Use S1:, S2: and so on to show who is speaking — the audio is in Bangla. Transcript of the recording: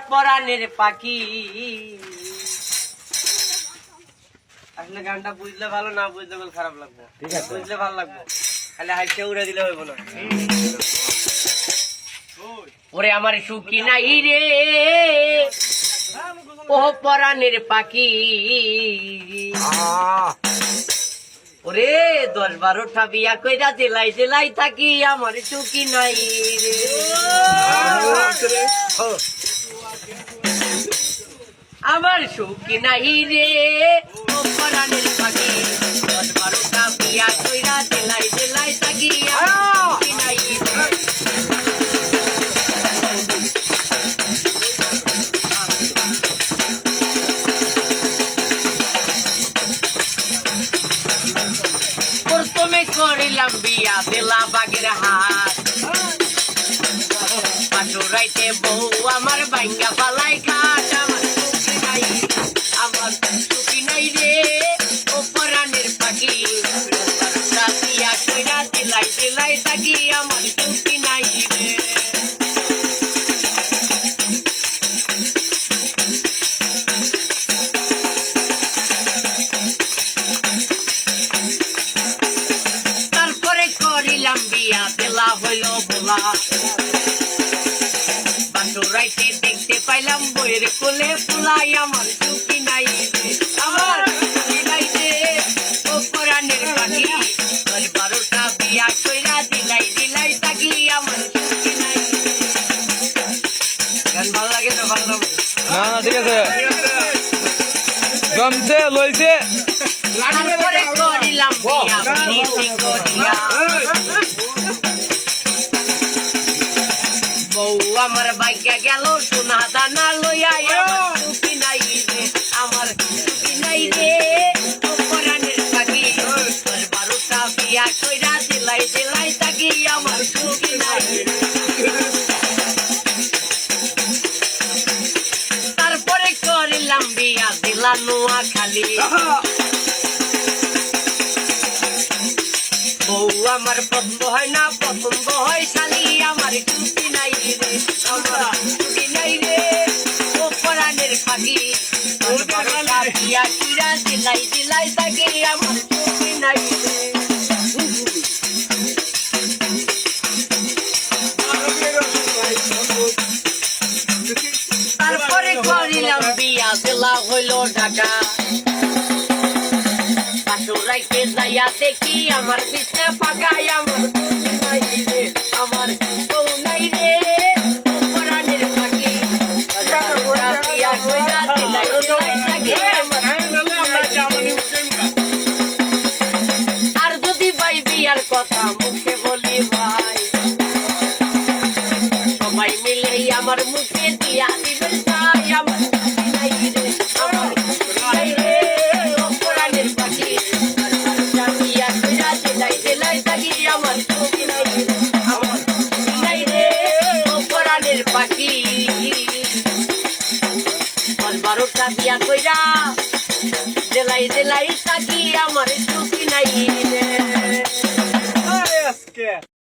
S1: পরাণের পাখি। আসলে গানটা বুঝলে ভালো, না বুঝলে খারাপ লাগবে। ঠিক আছে, বুঝলে ভালো লাগবে, খালি হাইটে উড়ে দিলে হইব না। ওরে আমার সুখী নাই রে ও পরাণের পাখি, ওরে 10-12টা বিয়া কইরা জেলাই জেলাই থাকি, আমার সুখী নাই রে। আমার সুখী নাই রে ও পরাণের পাখি, 10-12টা বিয়া কইরা জেলাই জেলাই থাকি, আমার সুখী নাই রে। প্রথমে করিলাম বিয়া দিলা বাগের হাট, পাশরাইতে বউ আমার বাইঙ্গা পালাই খাট, আমার সুখী নাই, আমার সুখী নাই রে ও পরাণের পাখি, বিয়া কইরা দিলাই দিলাই থাকি, আমার সুখী নাই রে। করিলাম বিয়া দেলা হইল বোলা, বাসুরাইতে দেখতে পাইলাম বইয়ের কোলে ফুলাই, আমার সুখী নাই রে, আমার সুখী নাই রে ও পরাণের পাখি, 10-12টা বিয়া কইরা দিলাই দিলাই থাকি, আমার সুখী নাই রে। গান ভালো লাগে না? ভালো লাগে
S2: না, ঠিক আছে, জমছে লইছে।
S1: তারপরে করিলাম বিয়া নীতি করিয়া, বউ আমার বাইকা গেল সোনা দানা লইয়া, আমার সুখী নাই রে, আমার সুখী নাই রে ও পরাণের পাখি, 10-12টা বিয়া কইরা দিলাই দিলাই থাকি, আমার সুখী নাই রে। তারপরে করিলাম বিয়া দিলা নোয়াখালী, বউ আমার পছন্দ হয় না, পছন্দ হয় শালি, আমার সুখী নাই রে, আমার সুখী নাই রে ও পরাণের পাখি, 10-12টা বিয়া কইরা দিলাই দিলাই থাকি, আমার সুখী নাই রে। তারপরে করিলাম বিয়া দিলা হইল ঢাকা, পাশরাইতে যাইয়া দেখি আমার পিছে ফাঁকাই, আমার সুখী নাই রে, আমার বউ নাই রে ও পরাণের পাখি, 10-12টা বিয়া কইরা দিলাই দিলাই থাকি, আমার সুখী নাই রে। আর যদি ভাই বিয়ার কথা মুখে বলি ভাই, সবাই মিলে আমার মুখে দিয়া দিবেন তাই, আমার সুখী নাই রে, আমার সুখী নাই রে ও পরাণের পাখি, 10-12টা বিয়া কইরা দিলাই দিলাই থাকি, আমার সুখী নাই রে, আমার সুখী নাই রে ও পরাণের পাখি, 10-12টা বিয়া কইরা দিলাই দিলাই